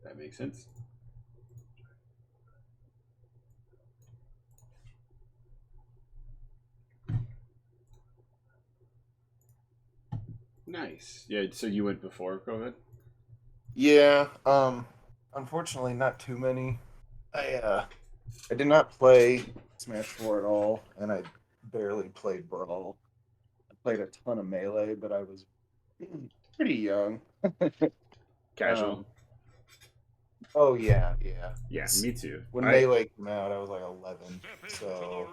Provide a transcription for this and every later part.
That makes sense. Nice. Yeah, so you went before COVID? Yeah, unfortunately not too many. I did not play Smash 4 at all, and I barely played Brawl. I played a ton of Melee, but I was pretty young. Casual? Um, oh yeah, yeah. Yeah, It's me too. when I Melee came out, I was like 11. So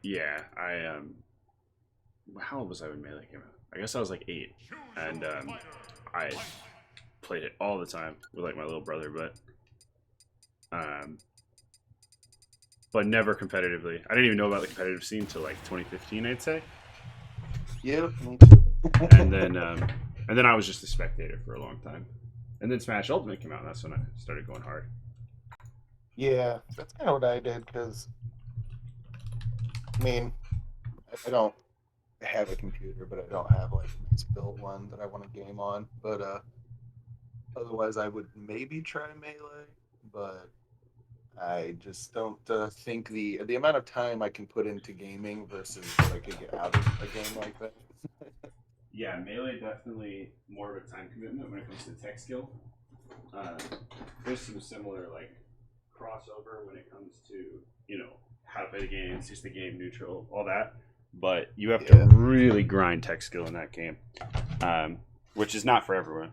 Yeah, I how old was I when Melee came out? I guess I was like 8, and I played it all the time with like my little brother, um, but never competitively. I didn't even know about the competitive scene until like 2015, I'd say, yeah, me too. and then I was just a spectator for a long time, and then Smash Ultimate came out, and that's when I started going hard. Yeah, that's kind of what I did because I mean I don't have a computer, but I don't have like a nice built one that I want to game on. But otherwise, I would maybe try Melee, but I just don't think the amount of time I can put into gaming versus what I could get out of a game like that. Yeah, Melee definitely more of a time commitment when it comes to tech skill. Uh, there's some similar like crossover when it comes to how to play the game, just the game neutral, all that. But you have to Yeah, really grind tech skill in that game, which is not for everyone.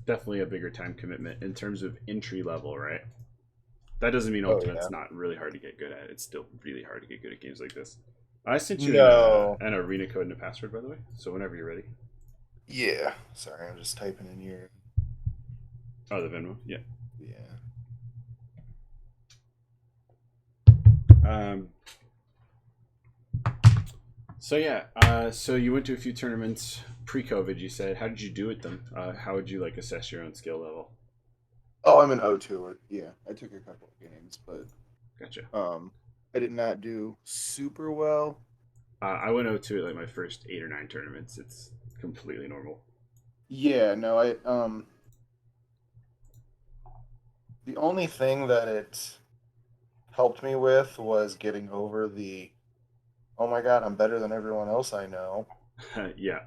Definitely a bigger time commitment in terms of entry level, right? That doesn't mean oh Ultimate's yeah. not really hard to get good at. It's still really hard to get good at games like this. I sent you No. an arena code and a password, by the way. So whenever you're ready. Yeah. Sorry, I'm just typing in your. Oh, the Venmo. Yeah. Yeah. Um, So yeah, so you went to a few tournaments pre-COVID. You said, how did you do with them? How would you like assess your own skill level? Oh, I'm an O2. Yeah, I took a couple of games, but Gotcha. um, I did not do super well. I went out to like my first 8 or 9 tournaments. It's completely normal. Yeah, no, the only thing that it helped me with was getting over the oh my god, I'm better than everyone else I know. Yeah,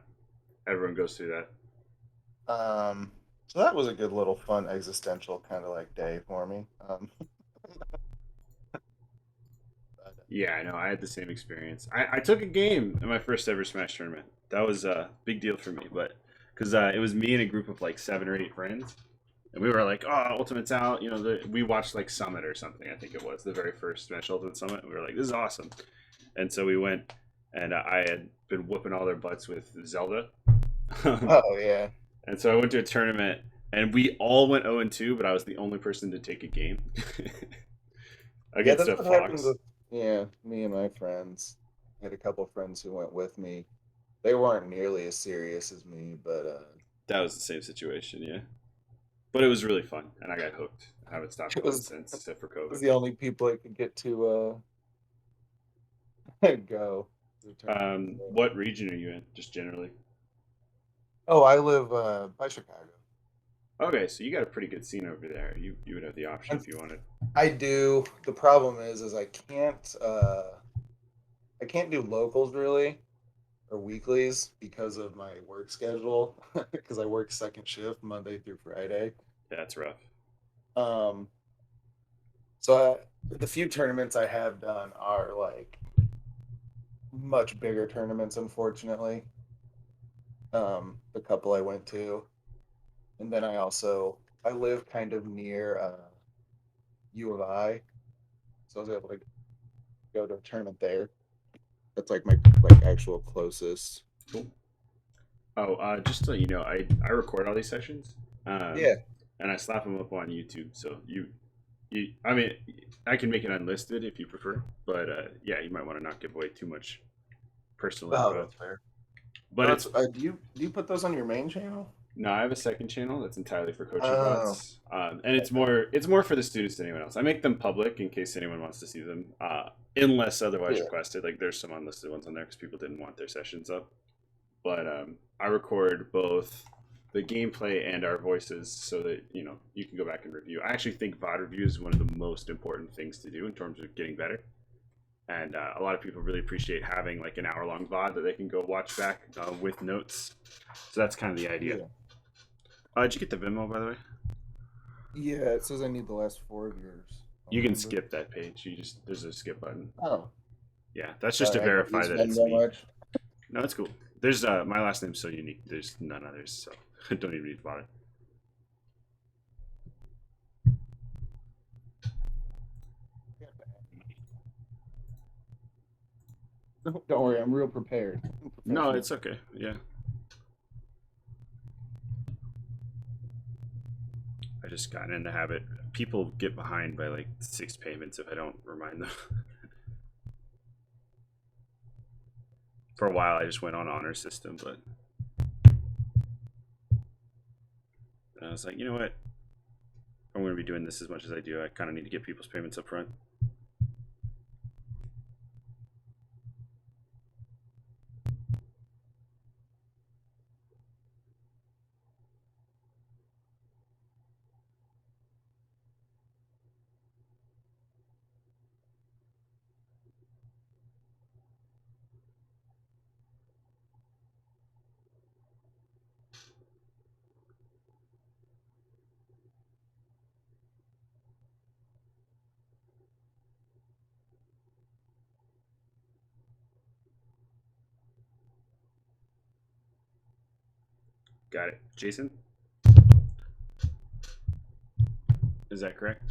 everyone goes through that. Um, so that was a good little fun existential kind of like day for me. But, Yeah, I know. I had the same experience. I took a game in my first ever Smash tournament. That was a big deal for me, but because it was me and a group of like 7 or 8 friends, and we were like, "Oh, Ultimate's out!" We watched like Summit or something. I think it was the very first Smash Ultimate Summit. And we were like, "This is awesome," and so we went, and I had been whooping all their butts with Zelda, and oh yeah, so I went to a tournament, and we all went 0-2, but I was the only person to take a game yeah, against that's a what happened Fox. with yeah me and my friends. I had a couple of friends who went with me. They weren't nearly as serious as me, but That was the same situation, yeah. But it was really fun, and I got hooked. I haven't stopped it going was since, except for it was COVID. the only people I could get to go to the tournament. What region are you in, just generally? Oh, I live by Chicago. Okay, so you got a pretty good scene over there. You would have the option And if you wanted. I do. The problem is I can't do locals really or weeklies because of my work schedule because I work second shift Monday through Friday. That's rough. Um, so the few tournaments I have done are like much bigger tournaments, unfortunately. The couple I went to, and then I live kind of near U of I, so I was able to go to a tournament there. That's like my like actual closest. Cool. Oh, just to let you know, I record all these sessions, um, Yeah. and I slap them up on YouTube. So I mean, I can make it unlisted if you prefer, but yeah, you might want to not give away too much personal Oh, info. that's fair. But That's it's do you put those on your main channel? No, I have a second channel that's entirely for coaching Oh, bots, and okay. it's more for the students than anyone else. I make them public in case anyone wants to see them, unless otherwise Yeah. requested. Like there's some unlisted ones on there because people didn't want their sessions up. but I record both the gameplay and our voices so that you can go back and review. I actually think VOD review is one of the most important things to do in terms of getting better. And a lot of people really appreciate having like an hour-long VOD that they can go watch back with notes. So that's kind of the idea. Yeah. Did you get the Venmo, by the way? Yeah, it says I need the last 4 of yours. You can skip that page. There's a skip button. Oh, Yeah, that's just to sorry, I don't verify use that it's Venmo me. much. No, it's cool. There's my last name's so unique. There's none others, so I don't even need to bother. Don't worry, I'm real prepared. No, it's okay. Yeah. I just gotten in the habit. People get behind by like 6 payments if I don't remind them. For a while, I just went on honor system, but I was like, you know what? I'm going to be doing this as much as I do. I kind of need to get people's payments up front. Got it. Jason? Is that correct?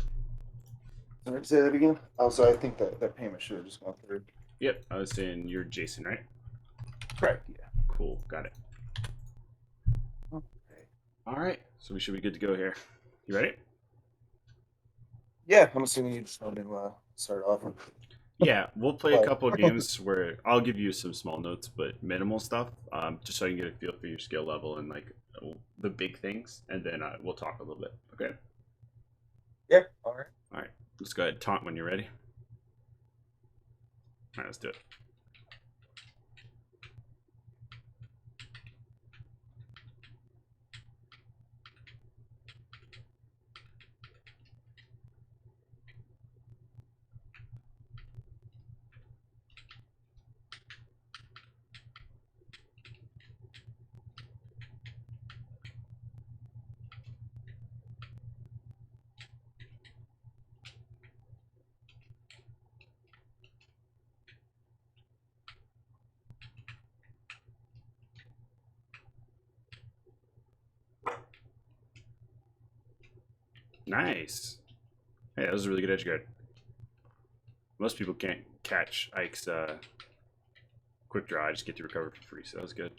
Sorry, say that again. Also, I think that payment should have just gone through. Yep. I was saying you're Jason, right? Correct. Yeah. Cool. Got it. Okay. All right. So we should be good to go here. You ready? Yeah, I'm assuming you just want to start off. Yeah, we'll play a couple of games where I'll give you some small notes, but minimal stuff, just so I can get a feel for your skill level and like the big things, and then we'll talk a little bit. Okay. Yeah. All right. All right. Let's go ahead. Taunt when you're ready. All right. Let's do it. Nice. Hey, that was a really good edge guard. Most people can't catch Ike's quick draw. I just get to recover for free, so that was good.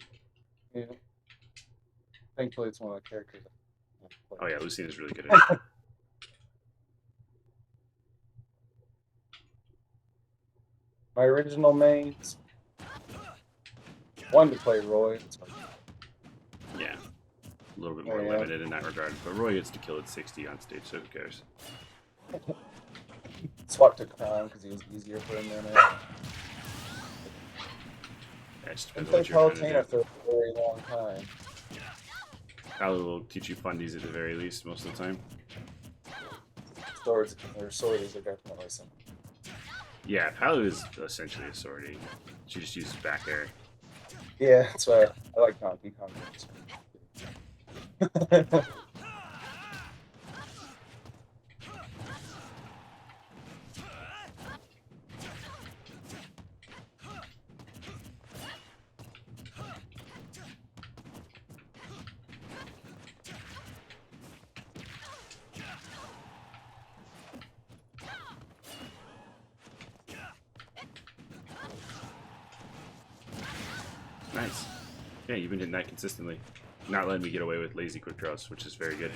Yeah. Thankfully, it's one of the characters. Oh yeah, Lucina's really good at it. My original mains. Wanted to play Roy. Yeah. A little bit more limited in that regard. But Roy gets to kill at 60 on stage, so who cares? Swapped to Crown because he was easier for him than it. Yeah, it just I depends on played what you're trying to Palutena for a very long time. Palu will teach you fundies at the very least most of the time. Swords or swords are definitely some. Yeah, Palu is essentially a swordie. She just uses back air. Yeah, that's why I like Donkey Kong. Nice. Yeah, you've been hitting that consistently. Not letting me get away with lazy quick draws, which is very good.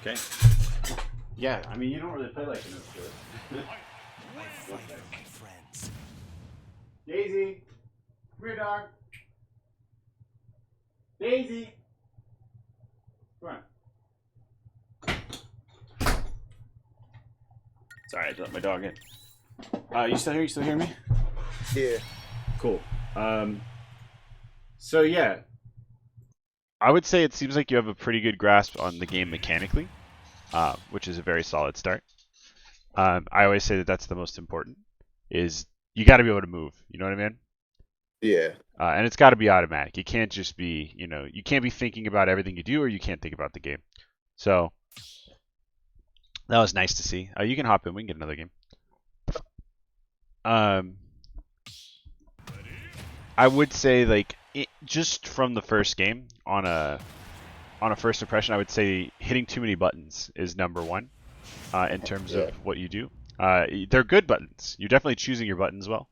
Okay. Yeah, I mean, you don't really play like an Oak. Daisy! Come here, dog! Daisy! Come on. Sorry, I had to let my dog in. You still here? You still hear me? Yeah. Cool. So yeah, I would say it seems like you have a pretty good grasp on the game mechanically, which is a very solid start. I always say that that's the most important. Is you got to be able to move. You know what I mean? Yeah. And it's got to be automatic. It can't just be, you can't be thinking about everything you do, or you can't think about the game. So that was nice to see. You can hop in. We can get another game. I would say just from the first game on a first impression, I would say hitting too many buttons is number one in terms of what you do. They're good buttons. You're definitely choosing your buttons well,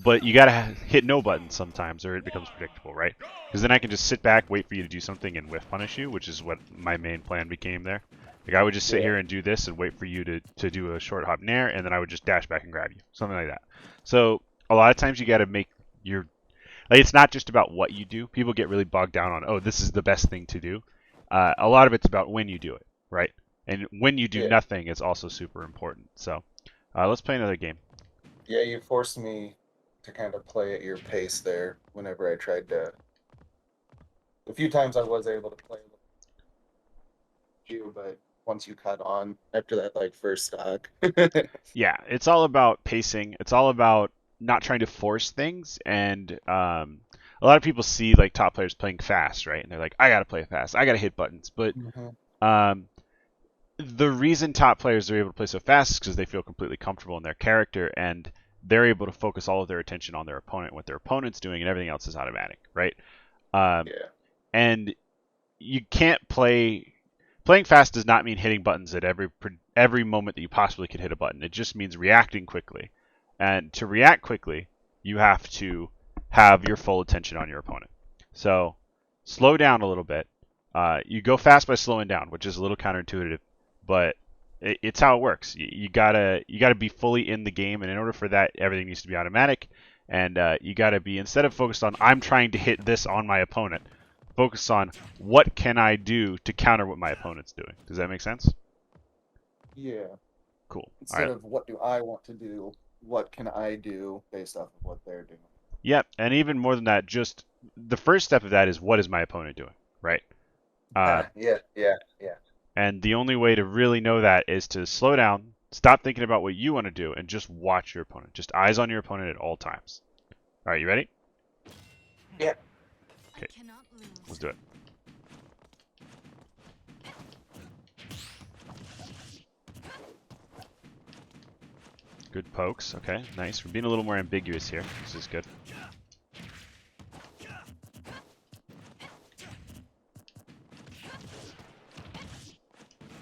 but you gotta hit no buttons sometimes, or it becomes predictable, right? Because then I can just sit back, wait for you to do something, and whiff punish you, which is what my main plan became there. Like I would just sit here and do this and wait for you to do a short hop nair, and then I would just dash back and grab you, something like that. So a lot of times you gotta make your it's not just about what you do. People get really bogged down on, oh, this is the best thing to do. A lot of it's about when you do it, right? And when you do nothing is also super important. So let's play another game. Yeah, you forced me to kind of play at your pace there whenever I tried to. A few times I was able to play with you, but once you cut on after that first stock. Yeah, it's all about pacing. It's all about not trying to force things. And a lot of people see top players playing fast, right? And they're like, I gotta play fast. I gotta hit buttons. But the reason top players are able to play so fast is because they feel completely comfortable in their character, and they're able to focus all of their attention on their opponent, what their opponent's doing, and everything else is automatic, right? And you can't playing fast does not mean hitting buttons at every moment that you possibly could hit a button. It just means reacting quickly. And to react quickly, you have to have your full attention on your opponent. So slow down a little bit. You go fast by slowing down, which is a little counterintuitive, but it's how it works. You gotta be fully in the game, and in order for that, everything needs to be automatic. And you gotta be, instead of focused on I'm trying to hit this on my opponent, focus on what can I do to counter what my opponent's doing. Does that make sense? Yeah. Cool. Instead of what do I want to do, what can I do based off of what they're doing? Yep, and even more than that, just the first step of that is what is my opponent doing, right? Yeah. And the only way to really know that is to slow down, stop thinking about what you want to do, and just watch your opponent. Just eyes on your opponent at all times. All right, you ready? Yeah. Okay, let's do it. Good pokes. Okay, nice. We're being a little more ambiguous here. This is good.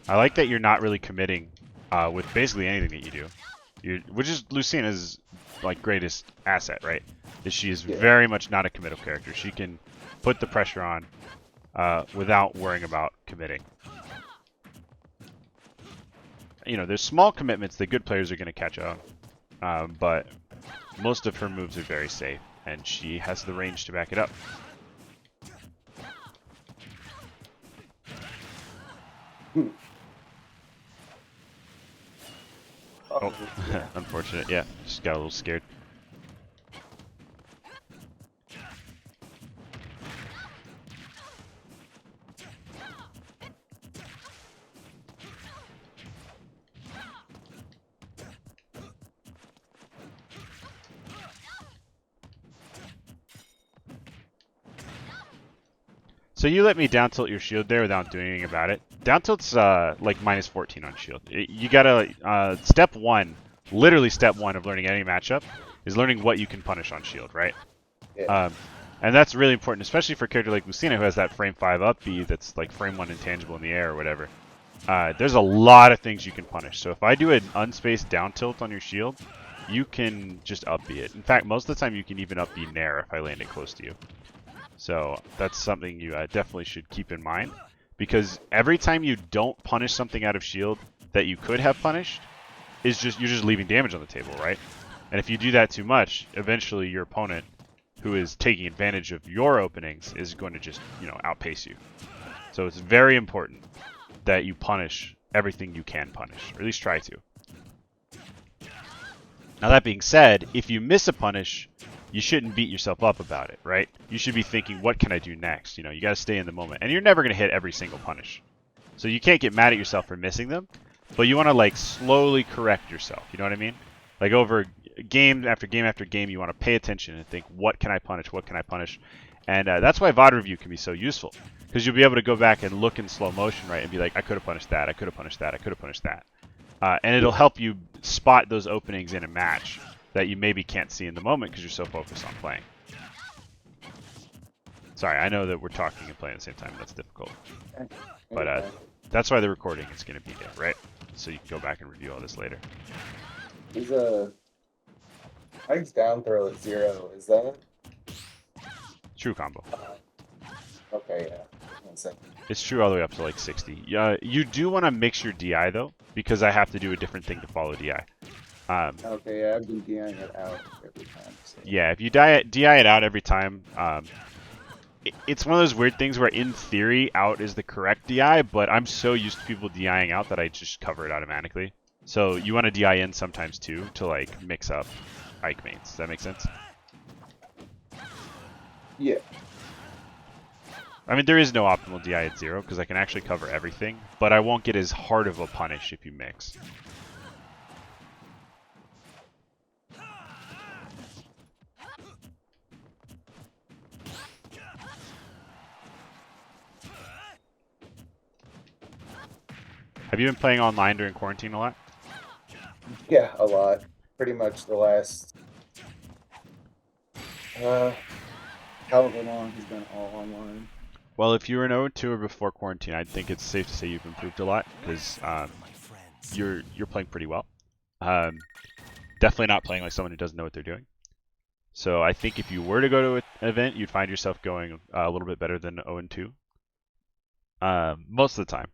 I like that you're not really committing with basically anything that you do. Which is Lucina's greatest asset, right? Is she is very much not a committal character. She can put the pressure on without worrying about committing. There's small commitments that good players are going to catch on, but most of her moves are very safe, and she has the range to back it up. Oh, unfortunate. Yeah, just got a little scared. So you let me down tilt your shield there without doing anything about it. Down tilt's minus 14 on shield. You gotta step one, literally step one of learning any matchup is learning what you can punish on shield, right? Yeah. And that's really important, especially for a character like Lucina who has that frame 5 up B that's like frame 1 intangible in the air or whatever. There's a lot of things you can punish. So if I do an unspaced down tilt on your shield, you can just up B it. In fact, most of the time you can even up B nair if I land it close to you. So that's something you definitely should keep in mind, because every time you don't punish something out of shield that you could have punished, you're just leaving damage on the table, right? And if you do that too much, eventually your opponent, who is taking advantage of your openings, is going to just, outpace you. So it's very important that you punish everything you can punish, or at least try to. Now that being said, if you miss a punish, you shouldn't beat yourself up about it, right? You should be thinking, what can I do next? You got to stay in the moment. And you're never going to hit every single punish. So you can't get mad at yourself for missing them, but you want to slowly correct yourself. You know what I mean? Over game after game after game, you want to pay attention and think, what can I punish? What can I punish? And that's why VOD review can be so useful, because you'll be able to go back and look in slow motion, right? And be like, I could have punished that. I could have punished that. I could have punished that. And it'll help you spot those openings in a match that you maybe can't see in the moment because you're so focused on playing. Sorry, I know that we're talking and playing at the same time. That's difficult. But that's why the recording is going to be there, right? So you can go back and review all this later. Is Mike's down throw at 0, is that? True combo. Okay, yeah. It's true all the way up to 60. You do want to mix your DI though, because I have to do a different thing to follow DI. Okay, yeah, I've been DIing it out every time. So. Yeah, if you DI it out every time, it's one of those weird things where in theory out is the correct DI, but I'm so used to people DIing out that I just cover it automatically. So you want to DI in sometimes too to mix up Ike mains. Does that make sense? Yeah. I mean, there is no optimal DI at 0 because I can actually cover everything, but I won't get as hard of a punish if you mix. Have you been playing online during quarantine a lot? Yeah, a lot. Pretty much the last however long has been all online. Well, if you were an 0-2 or before quarantine, I think it's safe to say you've improved a lot because you're playing pretty well. Definitely not playing like someone who doesn't know what they're doing. So I think if you were to go to an event, you'd find yourself going a little bit better than 0-2 most of the time.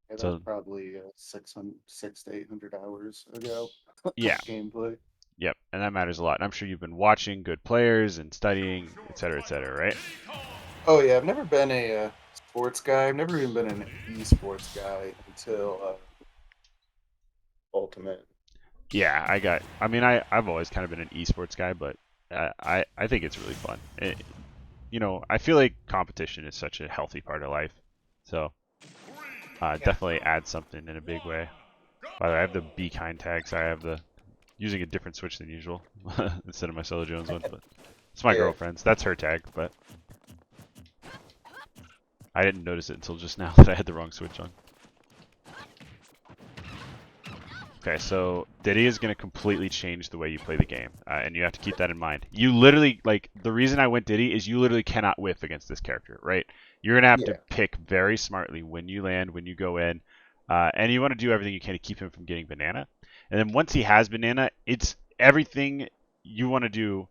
Yeah, that was probably 600 to 800 hours ago. Yeah. Gameplay. Yep, and that matters a lot. And I'm sure you've been watching good players and studying, etc., right? Oh yeah, I've never been a sports guy. I've never even been an esports guy until Ultimate. Yeah, I've always kind of been an esports guy, but I think it's really fun. I feel like competition is such a healthy part of life, so definitely adds something in a big way. By the way, I have the Be Kind tag, so I have using a different switch than usual instead of my Solo Jones one, but it's my girlfriend's. That's her tag, but I didn't notice it until just now that I had the wrong switch on. Okay, so Diddy is going to completely change the way you play the game, and you have to keep that in mind. You literally, the reason I went Diddy is you literally cannot whiff against this character, right? You're going to have to pick very smartly when you land, when you go in, and you want to do everything you can to keep him from getting banana. And then once he has banana, it's everything you want to do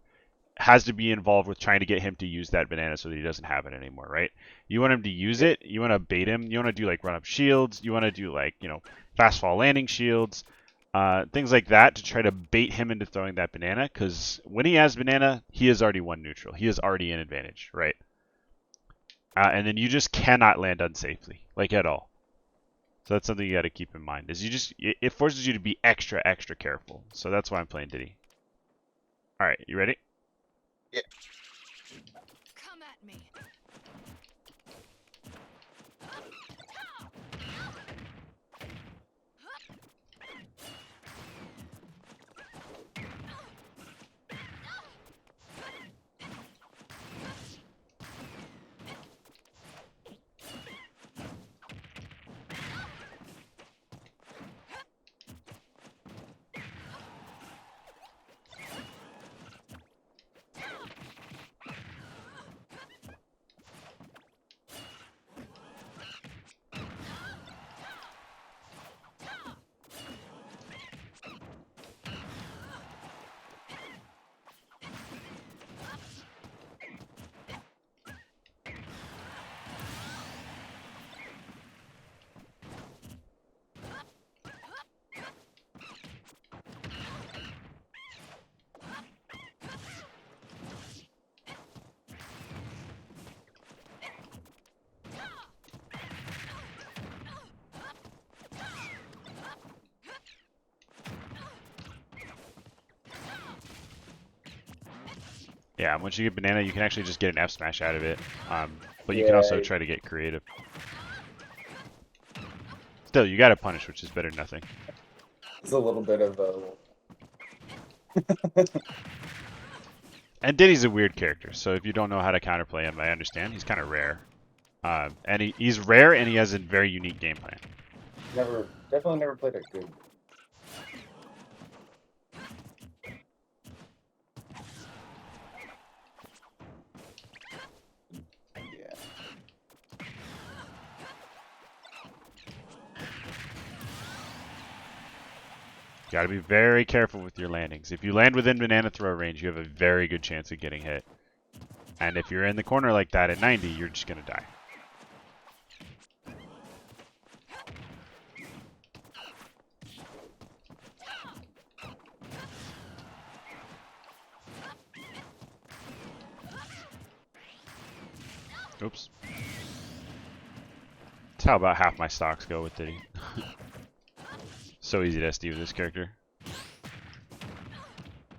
has to be involved with trying to get him to use that banana so that he doesn't have it anymore, right? You want him to use it, you want to bait him, you want to do run up shields, you want to do fast fall landing shields, things like that to try to bait him into throwing that banana, because when he has banana, he has already won neutral. He is already in advantage, right? And then you just cannot land unsafely, at all. So that's something you got to keep in mind. It forces you to be extra, extra careful. So that's why I'm playing Diddy. All right, you ready? Yeah. Come at me. Yeah, once you get banana, you can actually just get an F smash out of it. But you can Yeah, also try to get creative. Still, you gotta punish, which is better than nothing. it's a little bit of a. And Diddy's a weird character, so if you don't know how to counterplay him, I understand. He's kind of rare. And he's rare, and he has a very unique game plan. Definitely never played it good. Yeah. Gotta be very careful with your landings. If you land within banana throw range, you have a very good chance of getting hit. And if you're in the corner like that at 90, you're just gonna die. Oops. That's how about half my stocks go with Diddy. So easy to SD with this character.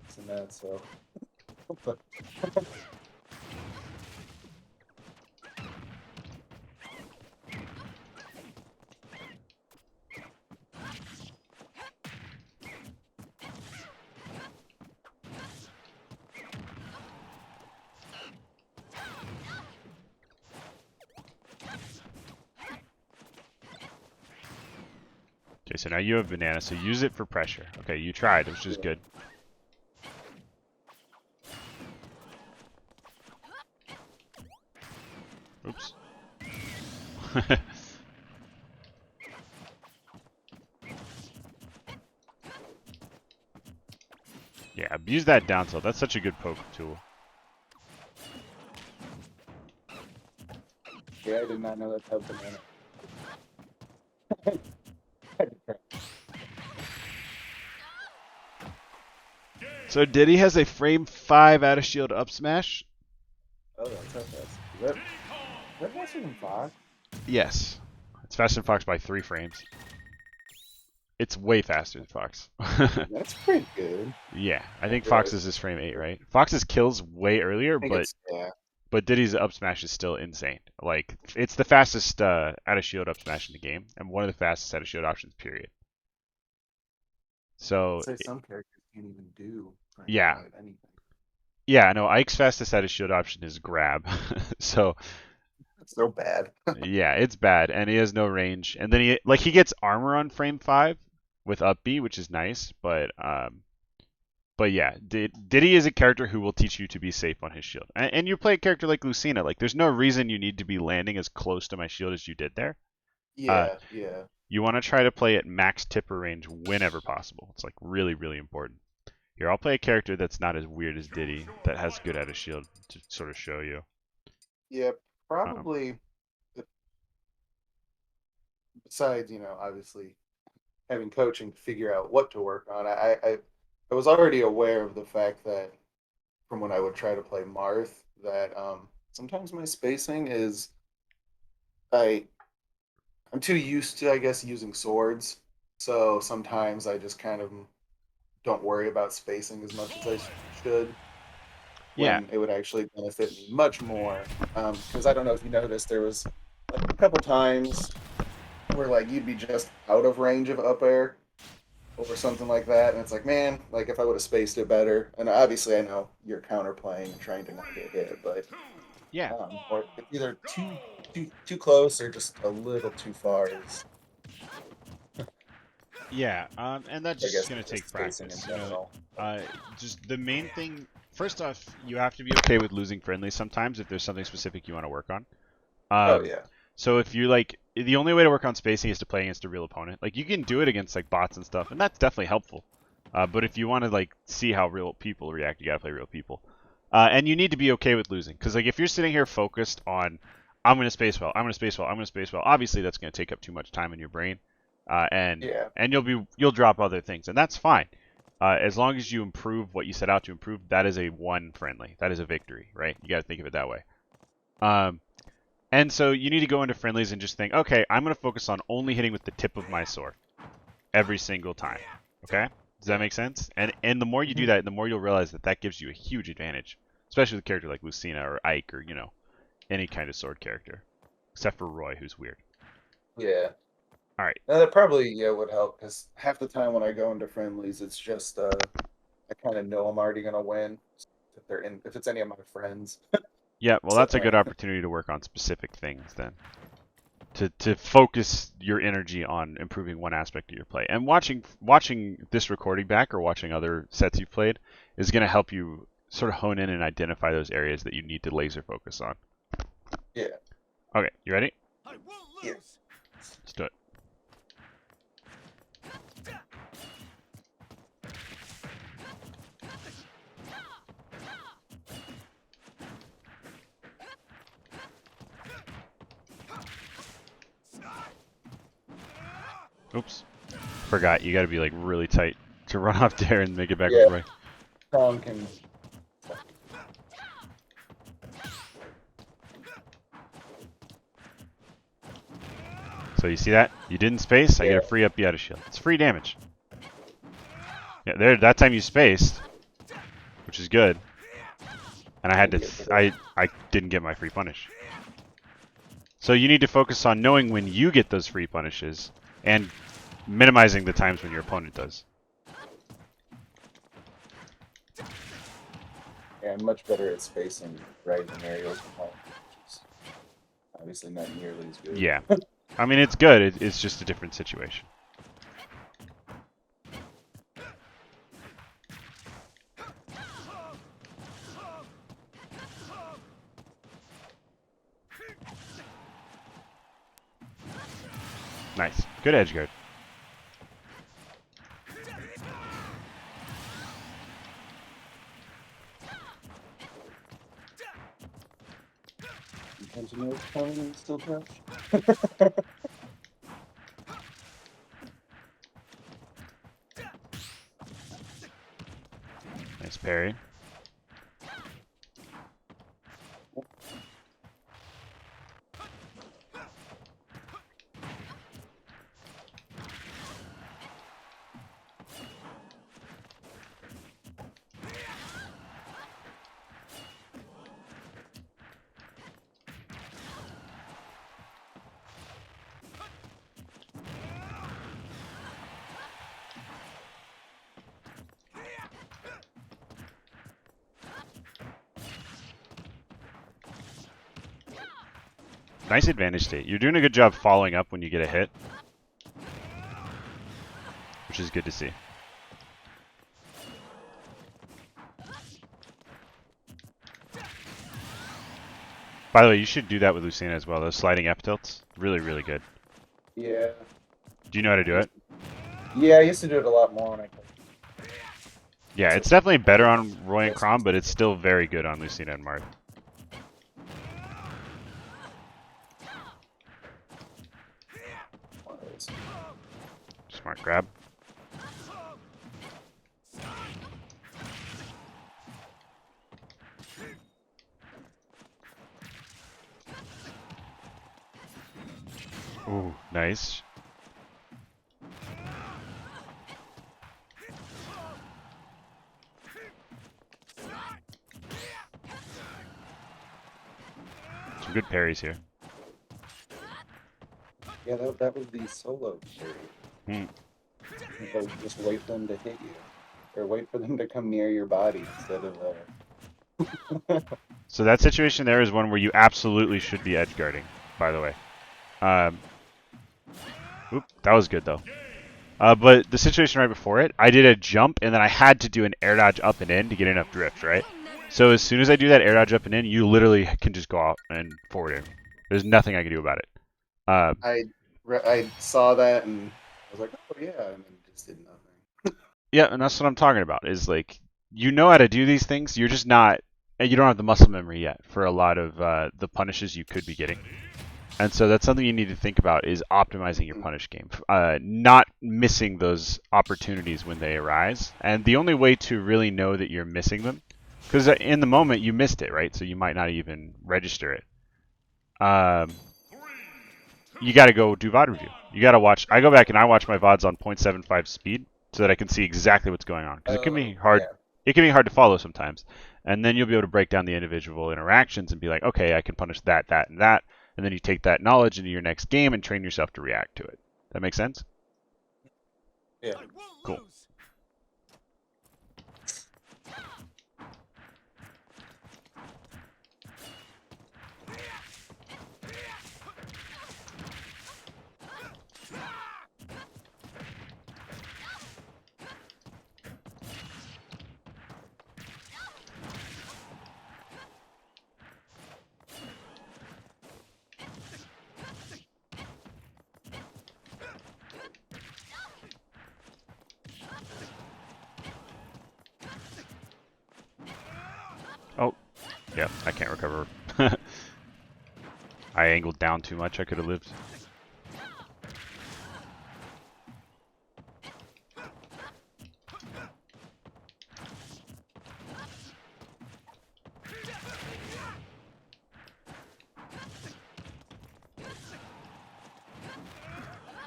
Isn't that so? Okay, so now you have banana, so use it for pressure. Okay, you tried, which is good. Oops. Yeah, abuse that down tilt. That's such a good poke tool. Yeah, I did not know that type of banana. So Diddy has a frame 5 out of shield up smash? Oh, that's how fast. Is that faster than 5? Yes. It's faster than Fox by 3 frames. It's way faster than Fox. That's pretty good. Yeah, I think Fox's is frame 8, right? Fox's kills way earlier, but Diddy's up smash is still insane. Like, it's the fastest out of shield up smash in the game, and one of the fastest out of shield options, period. So, I'd say some characters can't even do yeah. anything. Yeah, no, Ike's fastest out of shield option is grab. So, It's so bad. yeah, it's bad, and he has no range. And then he gets armor on frame 5 with up B, which is nice, but yeah, Diddy is a character who will teach you to be safe on his shield. And you play a character like Lucina, like there's no reason you need to be landing as close to my shield as you did there. Yeah. You want to try to play at max tipper range whenever possible. It's like really, really important. Here, I'll play a character that's not as weird as Diddy, that has good out of shield to sort of show you. Yeah, probably. Besides, obviously having coaching to figure out what to work on, I was already aware of the fact that from when I would try to play Marth, that sometimes my spacing is I'm too used to, I guess, using swords. So sometimes I just kind of don't worry about spacing as much as I should. Yeah. When it would actually benefit me much more. Because I don't know if you noticed, there was like a couple times where like you'd be just out of range of up air or something like that, and it's like, man, like if I would have spaced it better. And obviously, I know you're counterplaying and trying to not get hit, but Yeah. or it's either too close or just a little too far is. Yeah, and that's I guess just going to take practice. Just the main thing, first off, you have to be okay with losing friendlies sometimes if there's something specific you want to work on. Oh, yeah. So if you like, the only way to work on spacing is to play against a real opponent. Like, you can do it against like bots and stuff, and that's definitely helpful. But if you want to like see how real people react, you got to play real people. And you need to be okay with losing, because like if you're sitting here focused on, I'm going to space well, I'm going to space well, I'm going to space well, obviously that's going to take up too much time in your brain. And you'll drop other things, and that's fine. As long as you improve what you set out to improve, that is a one friendly. That is a victory, right? You got to think of it that way. And so you need to go into friendlies and just think, okay, I'm going to focus on only hitting with the tip of my sword every single time. Okay? Does that make sense? And the more you do that, the more you'll realize that gives you a huge advantage. especially with a character like Lucina or Ike or any kind of sword character, except for Roy, who's weird. Yeah. All right. No, that probably would help because half the time when I go into friendlies, it's just I kind of know I'm already gonna win if it's any of my friends. Yeah, well, So, that's a good opportunity to work on specific things then. To focus your energy on improving one aspect of your play. And watching this recording back or watching other sets you've played is going to help you sort of hone in and identify those areas that you need to laser focus on. Yeah. Okay, you ready? I won't lose. Yeah. Let's do it. Oops. Forgot, you gotta be like really tight to run off there and make it back Yeah. with Roy. Tom can. So you see that? You didn't space, I get a Yeah. free up you out of shield. It's free damage. Yeah, there. That time you spaced, which is good. And I had to. I didn't get my free punish. So you need to focus on knowing when you get those free punishes and minimizing the times when your opponent does. Yeah, I'm much better at spacing right than aerials, which is obviously not nearly as good. Yeah. I mean, it's good. It's just a different situation. Nice. Good edge guard. Sometimes you know it's coming and still crouch. Nice parry. Nice advantage state. You're doing a good job following up when you get a hit, which is good to see. By the way, you should do that with Lucina as well. Those sliding F tilts, really, really good. Yeah. Do you know how to do it? Yeah, I used to do it a lot more when I played. Yeah, it's definitely better on Roy and Crom, but it's still very good on Lucina and Marth. Smart grab. Ooh, nice. Some good parries here. Yeah, that was the solo parry. So just wait for them to hit you, or wait for them to come near your body instead of. So that situation there is one where you absolutely should be edge guarding, by the way. Oop, that was good though. But the situation right before it, I did a jump and then I had to do an air dodge up and in to get enough drift, right? So as soon as I do that air dodge up and in, you literally can just go out and forward air. There's nothing I can do about it. I saw that and I was like, oh yeah, and then just did nothing. Yeah, and that's what I'm talking about. Is like you know how to do these things. You're just not. You don't have the muscle memory yet for a lot of the punishes you could be getting. And so that's something you need to think about is optimizing your punish game, not missing those opportunities when they arise. And the only way to really know that you're missing them, because in the moment you missed it, right? So you might not even register it. You got to go do VOD review. You got to watch. I go back and I watch my VODs on 0.75 speed so that I can see exactly what's going on. Because it can be hard. Yeah. It can be hard to follow sometimes. And then you'll be able to break down the individual interactions and be like, okay, I can punish that, that, and that. And then you take that knowledge into your next game and train yourself to react to it. That make sense? Yeah. Cool. Oh, yeah, I can't recover. I angled down too much. I could have lived.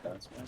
That's fine.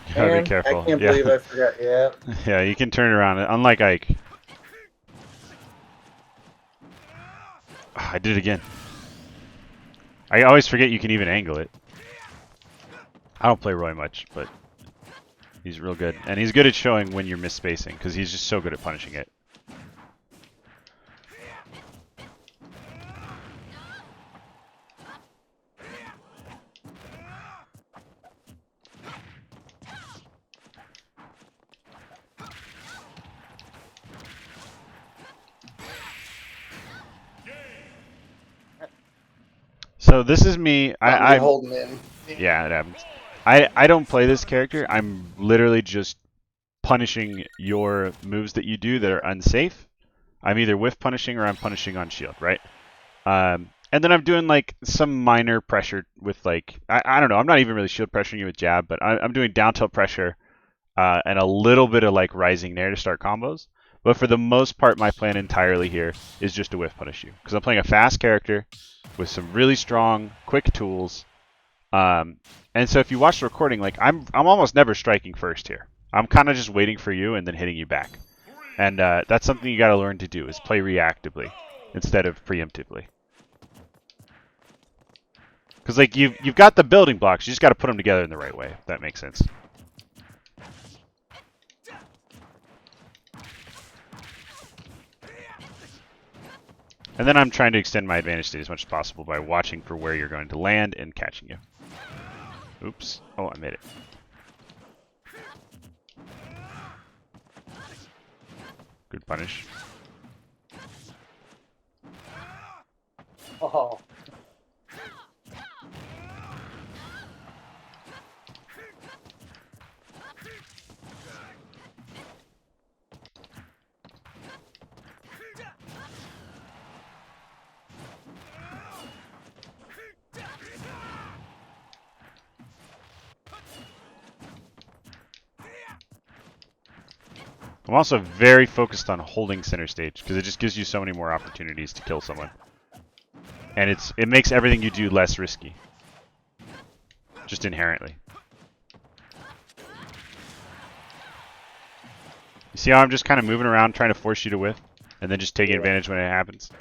You gotta be Man, careful. I can't Yeah. believe I forgot. Yeah. Yeah, you can turn it around. Unlike Ike. I did it again. I always forget you can even angle it. I don't play Roy much, but he's real good. And he's good at showing when you're misspacing, because he's just so good at punishing it. So this is me. I'm holding in. Yeah, it happens. I don't play this character. I'm literally just punishing your moves that you do that are unsafe. I'm either whiff punishing or I'm punishing on shield, right? And then I'm doing like some minor pressure with like I don't know. I'm not even really shield pressuring you with jab, but I'm doing down tilt pressure and a little bit of like rising nair to start combos. But for the most part, my plan entirely here is just to whiff punish you because I'm playing a fast character with some really strong, quick tools. And so if you watch the recording, like I'm almost never striking first here. I'm kind of just waiting for you and then hitting you back. And that's something you got to learn to do is play reactively instead of preemptively. Because like you've got the building blocks, you just got to put them together in the right way. If that makes sense. And then I'm trying to extend my advantage state as much as possible by watching for where you're going to land and catching you. Oops. Oh, I made it. Good punish. Oh. I'm also very focused on holding center stage because it just gives you so many more opportunities to kill someone. And it makes everything you do less risky. Just inherently. You see how I'm just kind of moving around trying to force you to whiff? And then just taking advantage when it happens?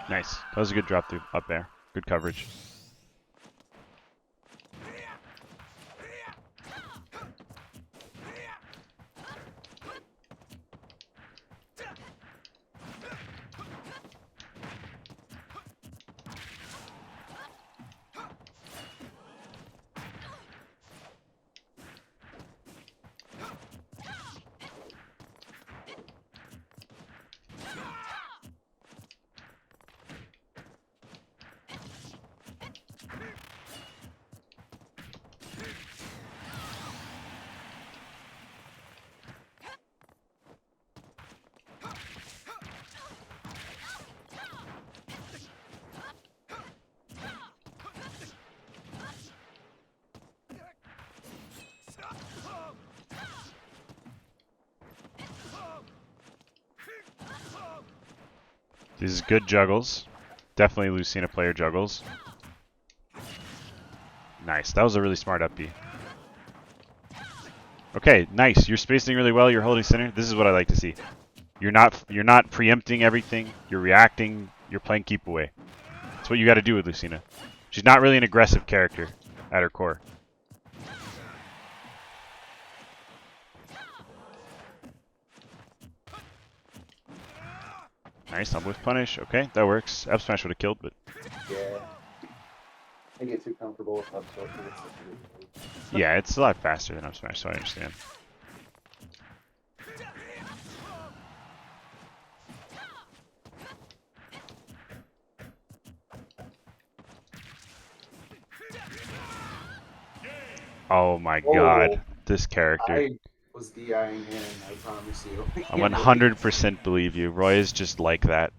Nice. That was a good drop through up there. Good coverage. These is good juggles. Definitely Lucina player juggles. Nice. That was a really smart up B. Okay, nice. You're spacing really well. You're holding center. This is what I like to see. You're not preempting everything. You're reacting. You're playing keep away. That's what you got to do with Lucina. She's not really an aggressive character at her core. Nice, I'm with punish. Okay, that works. Up smash would have killed, but Yeah. I get too comfortable with up smash. yeah, it's a lot faster than up smash, so I understand. Oh my god, this character. I was DIing him, I promise you. I 100% believe you. Roy is just like that.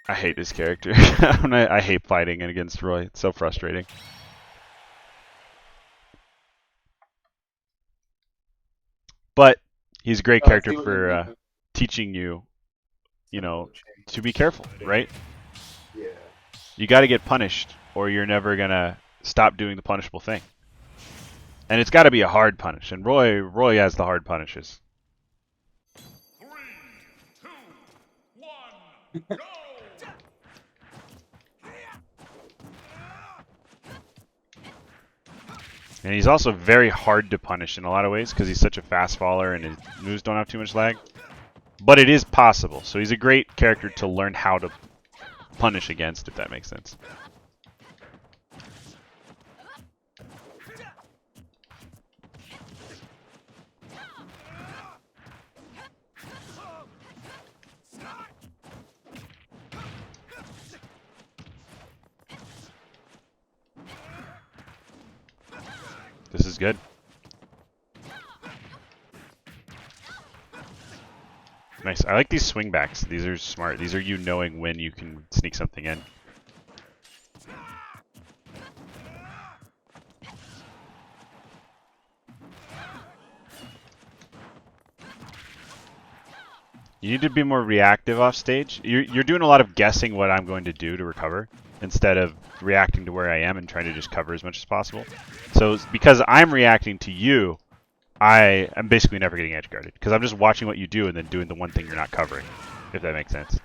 I hate this character. I hate fighting against Roy. It's so frustrating. But he's a great character for teaching you, you know, to be careful, right? Yeah. You got to get punished, or you're never gonna stop doing the punishable thing. And it's got to be a hard punish, and Roy has the hard punishes. 3, 2, 1, go! And he's also very hard to punish in a lot of ways because he's such a fast faller and his moves don't have too much lag. But it is possible, so he's a great character to learn how to punish against, if that makes sense. This is good. Nice. I like these swing backs. These are smart. These are you knowing when you can sneak something in. You need to be more reactive off stage. You're doing a lot of guessing what I'm going to do to recover instead of reacting to where I am and trying to just cover as much as possible. So because I'm reacting to you, I am basically never getting edge guarded because I'm just watching what you do and then doing the one thing you're not covering, if that makes sense.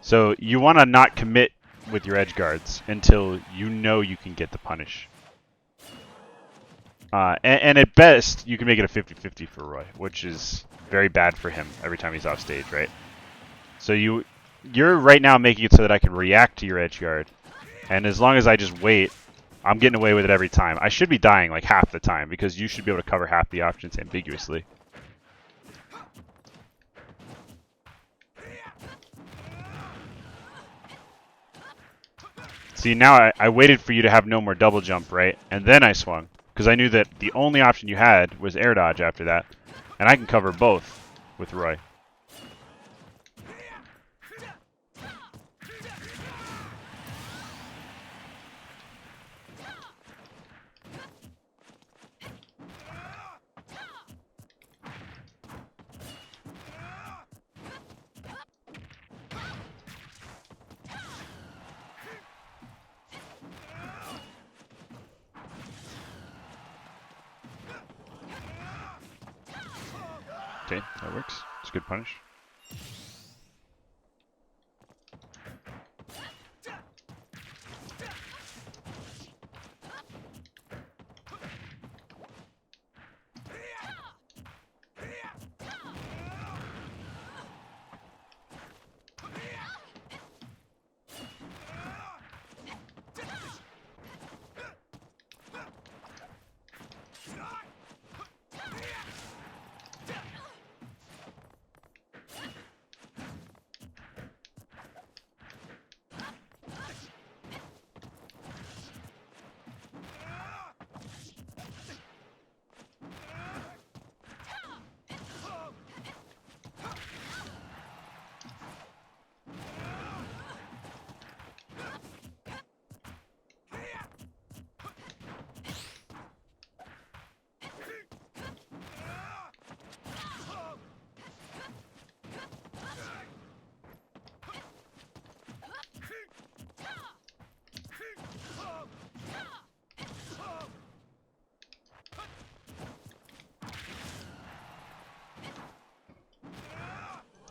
So you want to not commit with your edge guards until you know you can get the punish. And at best, you can make it a 50-50 for Roy, which is very bad for him every time he's off stage, right? So you're right now making it so that I can react to your edge guard, and as long as I just wait, I'm getting away with it every time. I should be dying like half the time because you should be able to cover half the options ambiguously. See, now I waited for you to have no more double jump, right? And then I swung because I knew that the only option you had was air dodge after that, and I can cover both with Roy. Okay, that works. It's a good punish.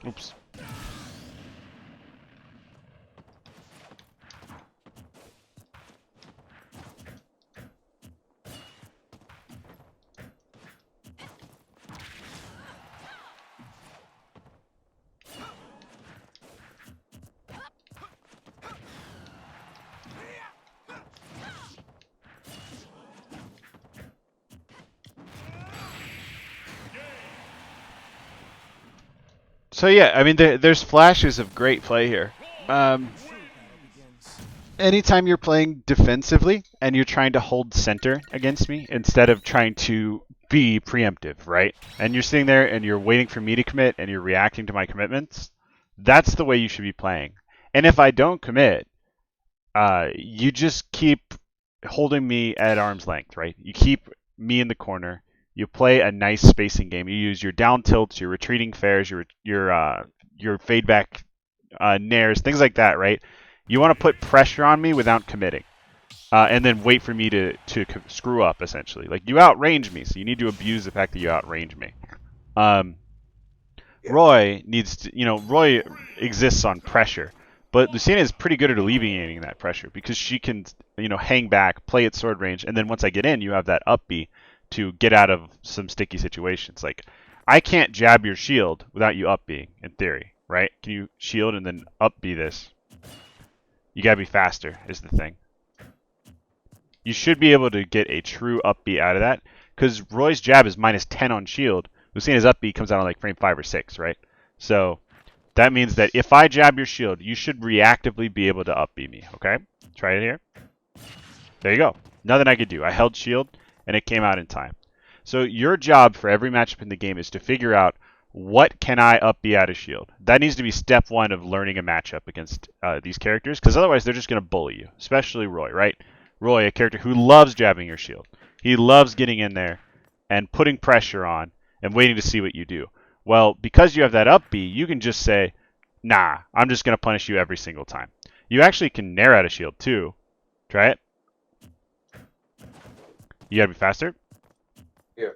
Oops. So yeah, I mean, there's flashes of great play here. Anytime you're playing defensively and you're trying to hold center against me instead of trying to be preemptive, right? And you're sitting there and you're waiting for me to commit and you're reacting to my commitments, that's the way you should be playing. And if I don't commit, you just keep holding me at arm's length, right? You keep me in the corner. You play a nice spacing game. You use your down tilts, your retreating fairs, your fade back nairs, things like that, right? You want to put pressure on me without committing, and then wait for me to screw up. Essentially, like you outrange me, so you need to abuse the fact that you outrange me. Roy needs to, Roy exists on pressure, but Lucina is pretty good at alleviating that pressure because she can, hang back, play at sword range, and then once I get in, you have that up B to get out of some sticky situations. Like, I can't jab your shield without you up B, in theory, right? Can you shield and then up B this? You gotta be faster, is the thing. You should be able to get a true up B out of that, because Roy's jab is minus 10 on shield. Lucina's up B comes out on like frame 5 or 6, right? So that means that if I jab your shield, you should reactively be able to up B me, okay? Try it here. There you go. Nothing I could do. I held shield, and it came out in time. So your job for every matchup in the game is to figure out what can I up B out of shield. That needs to be step one of learning a matchup against these characters, because otherwise they're just going to bully you, especially Roy, right? Roy, a character who loves jabbing your shield. He loves getting in there and putting pressure on and waiting to see what you do. Well, because you have that up B, you can just say, nah, I'm just going to punish you every single time. You actually can nair out a shield too. Try it. You got to be faster. Yeah.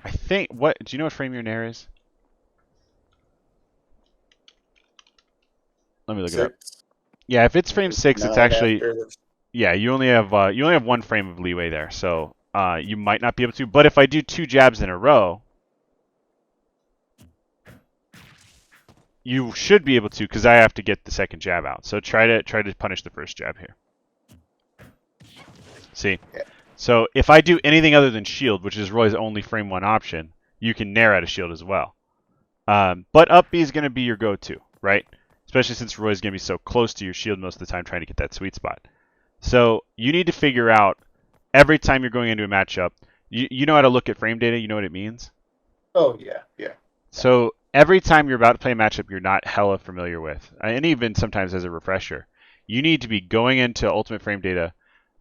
I think, do you know what frame your nair is? Let me look it up. Yeah, if it's frame 6, it's actually, yeah, you only have one frame of leeway there, so you might not be able to. But if I do 2 jabs in a row, you should be able to, because I have to get the second jab out. So try to punish the first jab here. See? Yeah. So if I do anything other than shield, which is Roy's only frame 1 option, you can nair out a shield as well. But up B is going to be your go-to, right? Especially since Roy's going to be so close to your shield most of the time trying to get that sweet spot. So you need to figure out, every time you're going into a matchup, you know how to look at frame data? You know what it means? Oh, yeah, yeah. So every time you're about to play a matchup you're not hella familiar with, and even sometimes as a refresher, you need to be going into Ultimate Frame Data,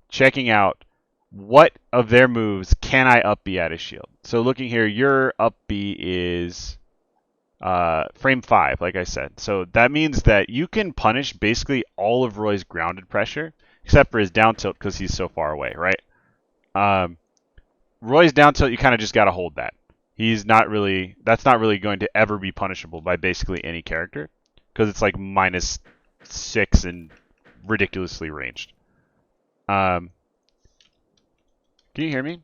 checking out what of their moves can I up B out of shield. So looking here, your up B is frame 5, like I said. So that means that you can punish basically all of Roy's grounded pressure, except for his down tilt because he's so far away, right? Roy's down tilt, you kind of just got to hold that. That's not really going to ever be punishable by basically any character, because it's like -6 and ridiculously ranged. Can you hear me?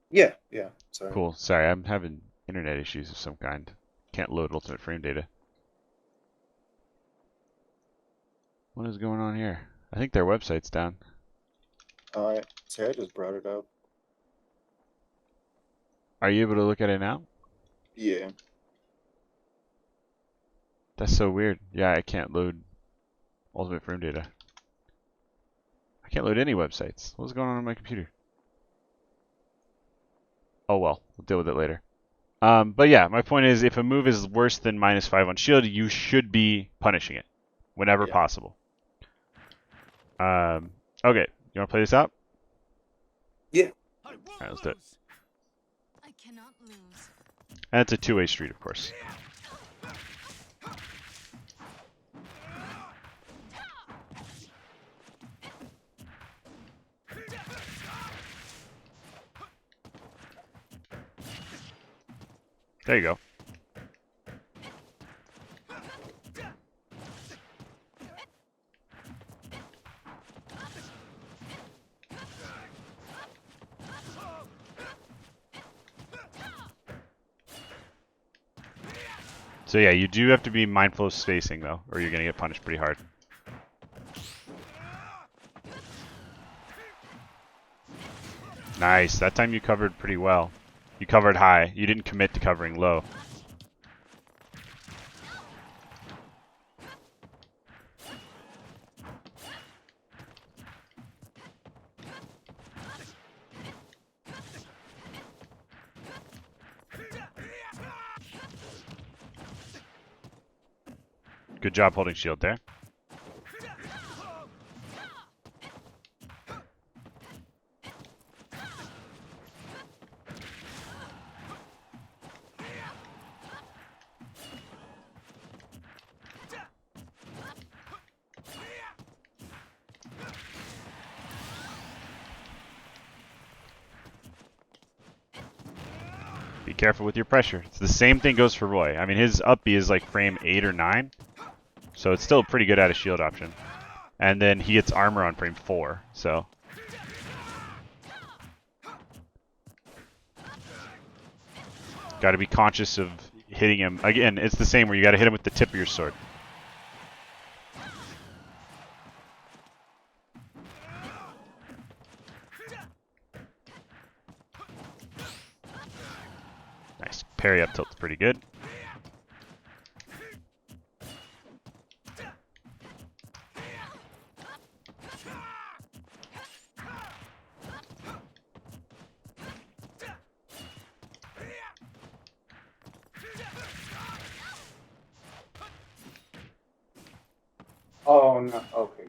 Yeah. Sorry. Cool. Sorry, I'm having internet issues of some kind. Can't load Ultimate Frame Data. What is going on here? I think their website's down. Alright. See, I just brought it up. Are you able to look at it now? Yeah. That's so weird. Yeah, I can't load Ultimate Frame Data. I can't load any websites. What's going on my computer? Oh well, we'll deal with it later. But yeah, my point is, if a move is worse than -5 on shield, you should be punishing it whenever possible. Okay, you want to play this out? Yeah. All right, let's do it. I cannot lose. And it's a 2-way street, of course. There you go. So yeah, you do have to be mindful of spacing though, or you're gonna get punished pretty hard. Nice. That time you covered pretty well. You covered high. You didn't commit to covering low. Good job holding shield there. Be careful with your pressure. It's the same thing goes for Roy. I mean, his up B is like frame 8 or 9, so it's still pretty good at a shield option. And then he gets armor on frame 4, so. Got to be conscious of hitting him. Again, it's the same where you got to hit him with the tip of your sword. Nice. Parry up tilt's pretty good. Oh no. Okay.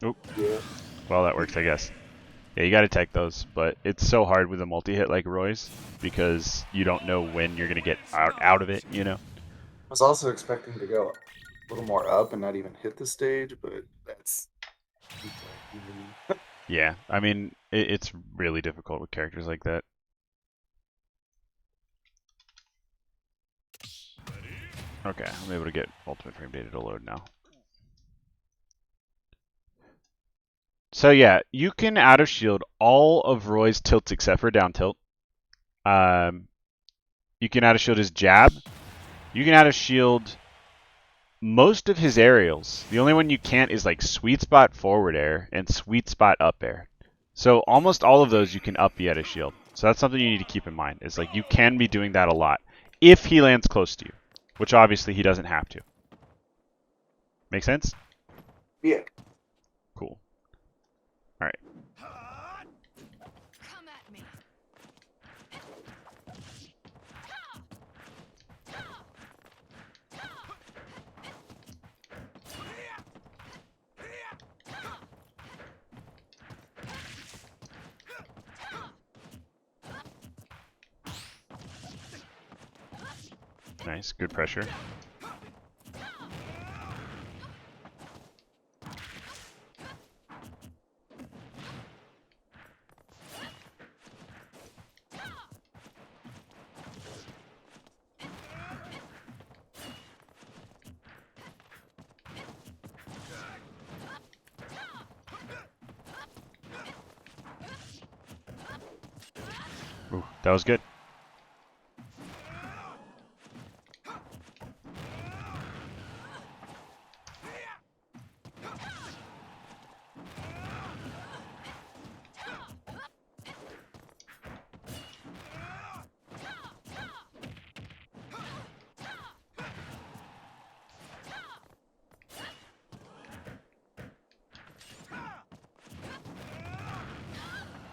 Oop. Yeah. Well, that works, I guess. Yeah, you gotta tech those, but it's so hard with a multi-hit like Roy's because you don't know when you're gonna get out of it, you know? I was also expecting to go a little more up and not even hit the stage, but that's. Yeah, I mean, it's really difficult with characters like that. Okay, I'm able to get ultimate frame data to load now. So yeah, you can out of shield all of Roy's tilts except for down tilt. You can out of shield his jab. You can out of shield most of his aerials. The only one you can't is like sweet spot forward air and sweet spot up air. So almost all of those you can up B out of shield. So that's something you need to keep in mind. Is like you can be doing that a lot if he lands close to you, which obviously he doesn't have to. Make sense? Yeah. Cool. All right. Come at me. Nice, good pressure. Ooh, that was good.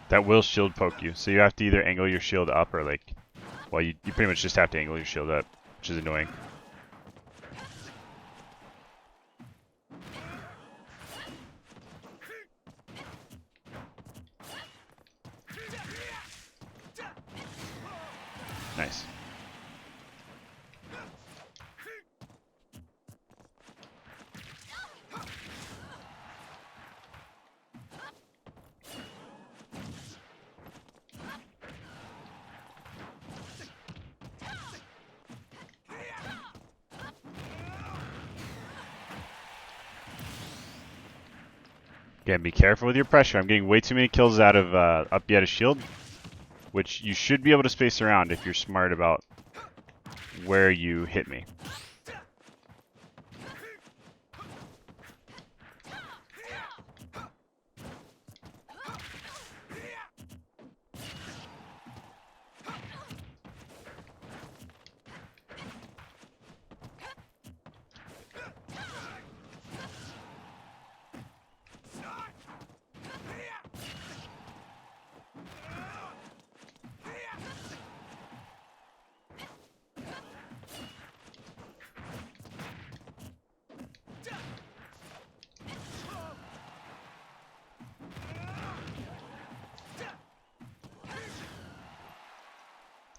That will shield poke you, so you have to either angle your shield up or like, well, you pretty much just have to angle your shield up, which is annoying. Nice. Again, be careful with your pressure. I'm getting way too many kills out of up yet a shield, which you should be able to space around if you're smart about where you hit me.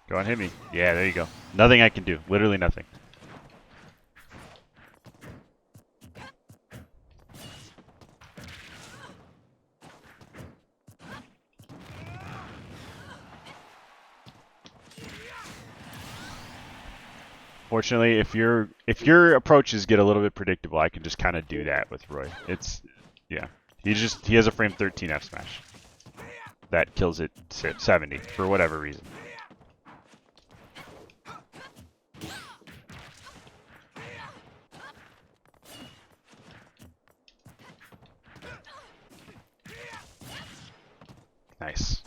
Go on, hit me. Yeah, there you go. Nothing I can do. Literally nothing. Fortunately, if your approaches get a little bit predictable, I can just kind of do that with Roy. It's yeah. He has a frame 13 F smash that kills it 70 for whatever reason. Nice.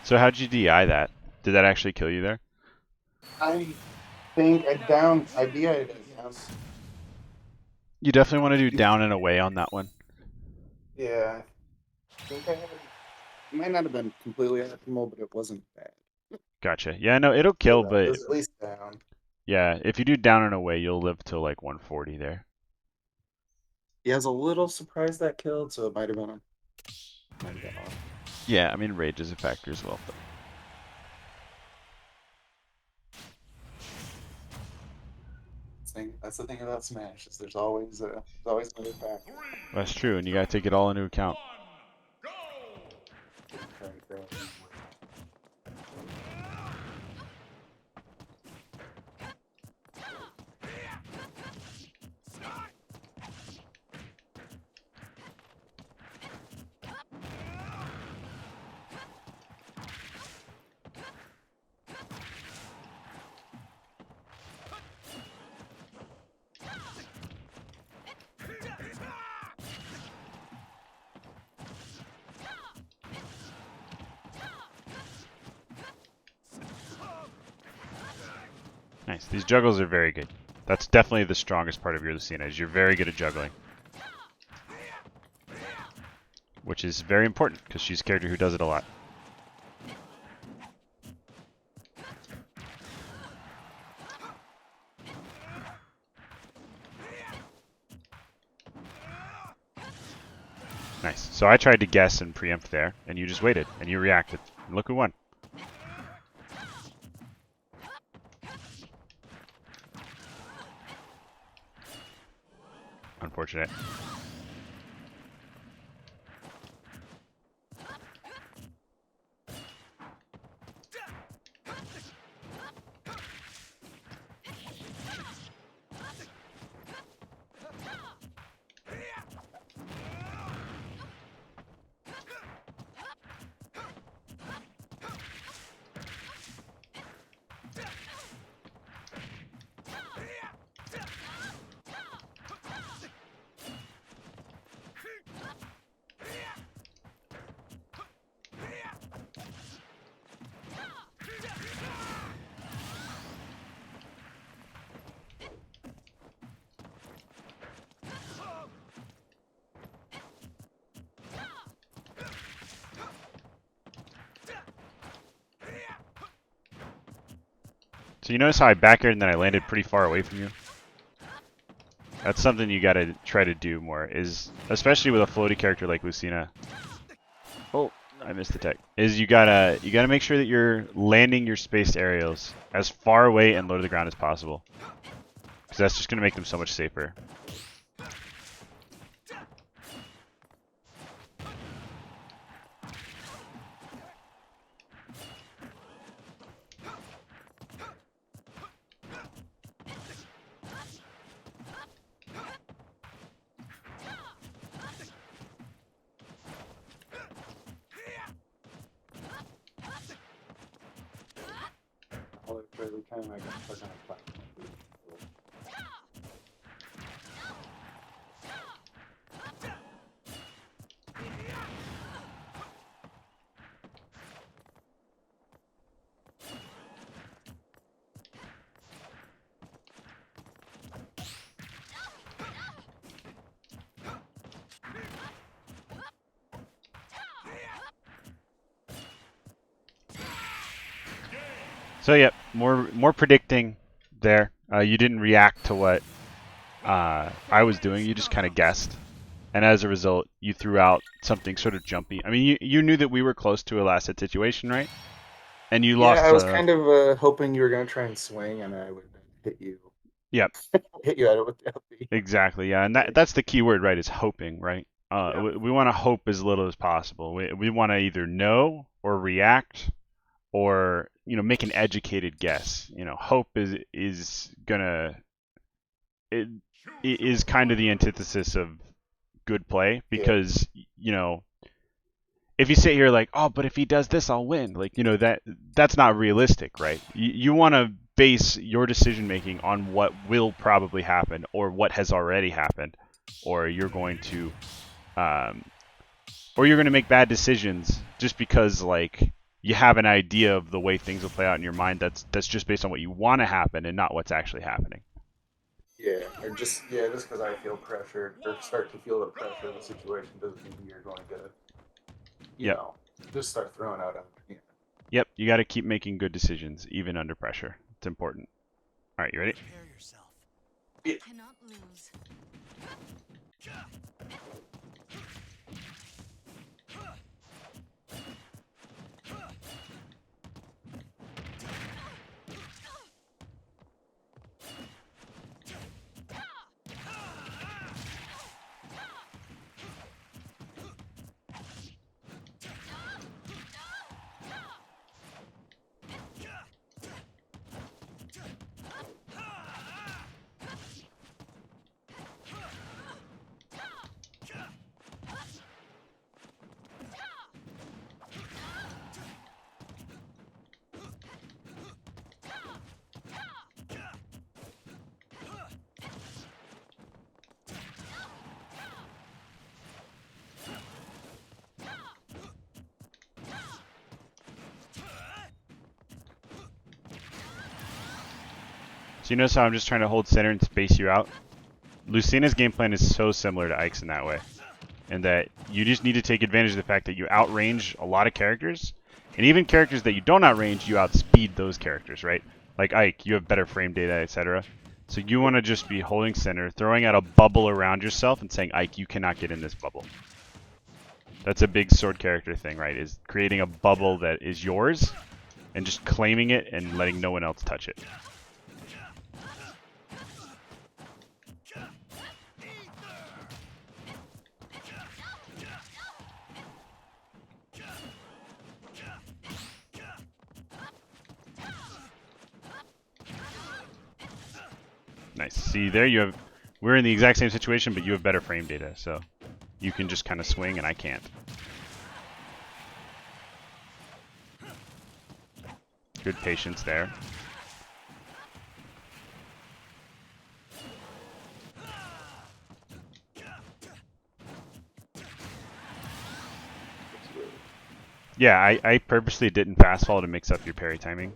So how'd you DI that? Did that actually kill you there? I think I DI'd it down. You definitely want to do down and away on that one. Yeah. I think I had it might not have been completely optimal, but it wasn't bad. Gotcha. Yeah, no, it'll kill, It but was at least down. yeah, if you do down and away, you'll live till like 140 there. Yeah, I was a little surprised that killed, so it might have been off. Yeah, I mean rage is a factor as well. But... That's the thing about Smash is there's always another factor. That's true, and you gotta take it all into account. Nice. These juggles are very good. That's definitely the strongest part of your Lucina, is you're very good at juggling. Which is very important, because she's a character who does it a lot. Nice. So I tried to guess and preempt there, and you just waited, and you reacted. And look who won. Unfortunate. So you notice how I back aired and then I landed pretty far away from you? That's something you gotta try to do more, is especially with a floaty character like Lucina. Oh, I missed the tech. Is you gotta make sure that you're landing your spaced aerials as far away and low to the ground as possible. Because that's just gonna make them so much safer. So yeah, more predicting there. You didn't react to what I was doing. You just kind of guessed, and as a result, you threw out something sort of jumpy. I mean, you knew that we were close to a last hit situation, right? And you lost. Yeah, I was kind of hoping you were going to try and swing, and I would hit you. Yep. Hit you at it with the LP. Exactly. Yeah, and that's the key word, right? Is hoping, right? Yeah. We want to hope as little as possible. We want to either know or react, or make an educated guess. Hope is gonna it is kind of the antithesis of good play, because if you sit here like, oh, but if he does this, I'll win. Like, that's not realistic, right? You want to base your decision making on what will probably happen, or what has already happened, or you're going to make bad decisions just because you have an idea of the way things will play out in your mind. That's just based on what you want to happen and not what's actually happening. Yeah, or just because I feel pressured or start to feel the pressure of the situation doesn't mean you're going to, just start throwing out. Yep, you got to keep making good decisions even under pressure. It's important. All right, you ready? Prepare yourself. I cannot lose. So you notice how I'm just trying to hold center and space you out? Lucina's game plan is so similar to Ike's in that way. And that you just need to take advantage of the fact that you outrange a lot of characters. And even characters that you don't outrange, you outspeed those characters, right? Like Ike, you have better frame data, etc. So you want to just be holding center, throwing out a bubble around yourself and saying, Ike, you cannot get in this bubble. That's a big sword character thing, right? Is creating a bubble that is yours and just claiming it and letting no one else touch it. Nice. See, there we're in the exact same situation, but you have better frame data, so you can just kind of swing and I can't. Good patience there. Yeah, I purposely didn't fast fall to mix up your parry timing.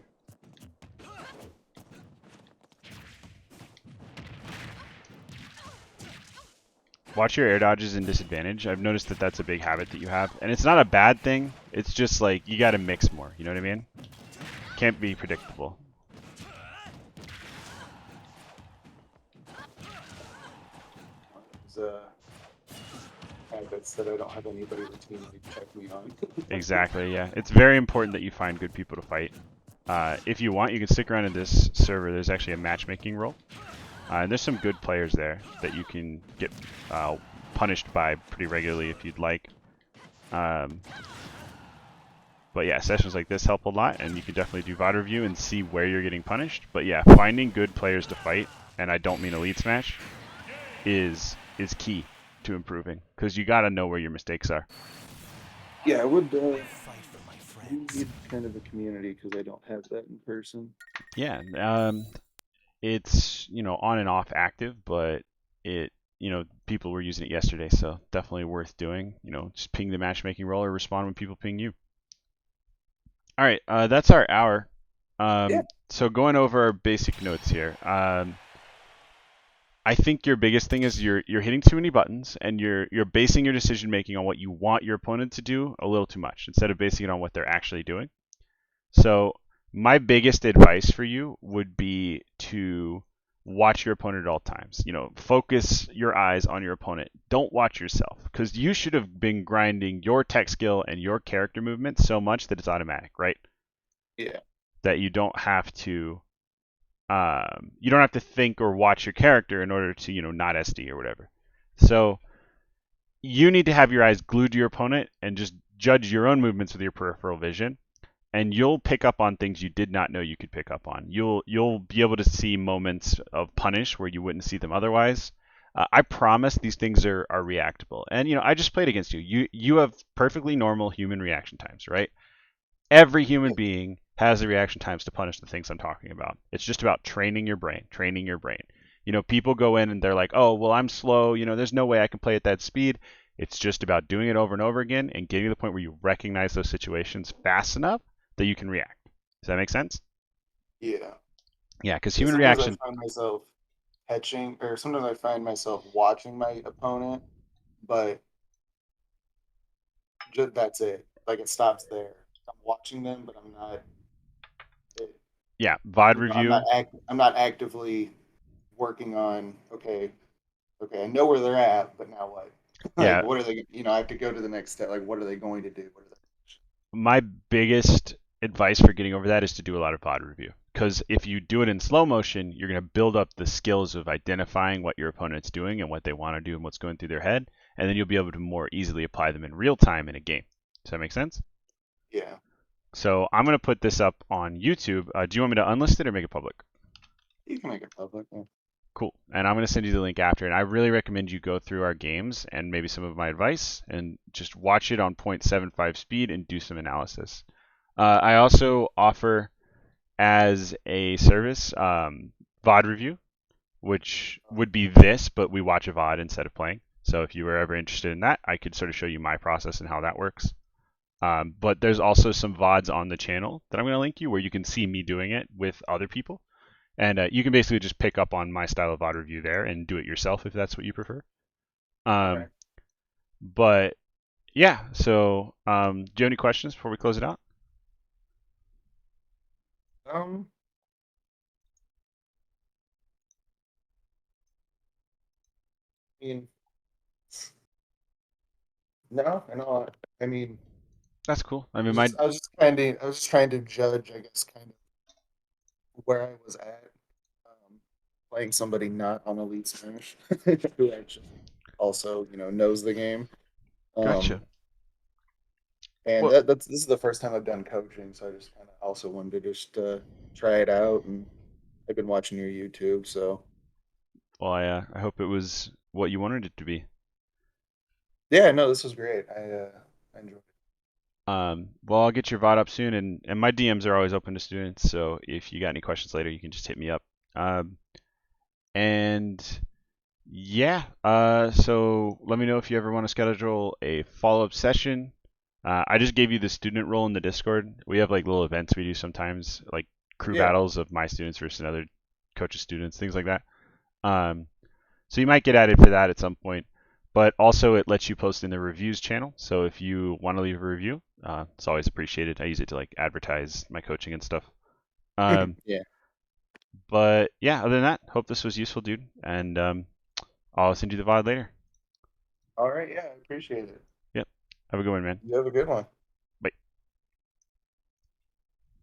Watch your air dodges and disadvantage. I've noticed that that's a big habit that you have. And it's not a bad thing. It's just like, you gotta mix more. You know what I mean? Can't be predictable. those habits that I don't have anybody routinely check me on. Exactly, yeah. It's very important that you find good people to fight. If you want, you can stick around in this server. There's actually a matchmaking role. And there's some good players there that you can get punished by pretty regularly if you'd like. But yeah, sessions like this help a lot, and you can definitely do VOD review and see where you're getting punished. But yeah, finding good players to fight, and I don't mean Elite Smash, is key to improving, because you gotta know where your mistakes are. Yeah, I would need kind of a community because I don't have that in person. Yeah, it's on and off active, but people were using it yesterday, so definitely worth doing. Just ping the matchmaking role or respond when people ping you. All right, that's our hour. Yeah. So going over our basic notes here. I think your biggest thing is you're hitting too many buttons, and you're basing your decision making on what you want your opponent to do a little too much instead of basing it on what they're actually doing. So my biggest advice for you would be to watch your opponent at all times. Focus your eyes on your opponent. Don't watch yourself, because you should have been grinding your tech skill and your character movement so much that it's automatic, right? Yeah. That you don't have to think or watch your character in order to not SD or whatever. So you need to have your eyes glued to your opponent and just judge your own movements with your peripheral vision, and you'll pick up on things you did not know you could pick up on. You'll be able to see moments of punish where you wouldn't see them otherwise. I promise these things are reactable. And I just played against you. You have perfectly normal human reaction times, right? Every human being has the reaction times to punish the things I'm talking about. It's just about training your brain. People go in and they're like, oh, well, I'm slow. There's no way I can play at that speed. It's just about doing it over and over again and getting to the point where you recognize those situations fast enough that you can react. Does that make sense? Yeah. Yeah, because human Sometimes reaction. I find myself catching, or sometimes I find myself watching my opponent, but just that's it. Like it stops there. I'm watching them, but I'm not. Yeah, VOD I'm review. I'm not actively working on. Okay, I know where they're at, but now what? Yeah, Like, what are they? I have to go to the next step. Like, what are they going to do? What are they? my biggest advice for getting over that is to do a lot of VOD review. Because if you do it in slow motion, you're going to build up the skills of identifying what your opponent's doing and what they want to do and what's going through their head, and then you'll be able to more easily apply them in real time in a game. Does that make sense? Yeah. So I'm going to put this up on YouTube. Do you want me to unlist it or make it public? You can make it public. Yeah. Cool. And I'm going to send you the link after. And I really recommend you go through our games and maybe some of my advice and just watch it on 0.75 speed and do some analysis. I also offer as a service VOD review, which would be this, but we watch a VOD instead of playing. So if you were ever interested in that, I could sort of show you my process and how that works. But there's also some VODs on the channel that I'm going to link you where you can see me doing it with other people. And you can basically just pick up on my style of VOD review there and do it yourself if that's what you prefer. Okay. But yeah, so do you have any questions before we close it out? I mean, no, I know. I mean, That's cool. I mean, I was just trying to judge, I guess, kind of where I was at, playing somebody not on Elite Smash, who actually also, knows the game. Gotcha. And Well, this is the first time I've done coaching, so I just kind of also wanted to just try it out. And I've been watching your YouTube, so I hope it was what you wanted it to be. yeah, no, this was great. I enjoyed it. Well, I'll get your VOD up soon, and my DMs are always open to students, so if you got any questions later, you can just hit me up. And yeah, so let me know if you ever want to schedule a follow-up session. I just gave you the student role in the Discord. We have like little events we do sometimes, like crew battles of my students versus another coach's students, things like that. So you might get added for that at some point. But also it lets you post in the reviews channel. So if you want to leave a review, it's always appreciated. I use it to like advertise my coaching and stuff. Yeah. But yeah, other than that, hope this was useful, dude. And I'll send you the VOD later. All right, yeah, I appreciate it. Have a good one, man. You have a good one.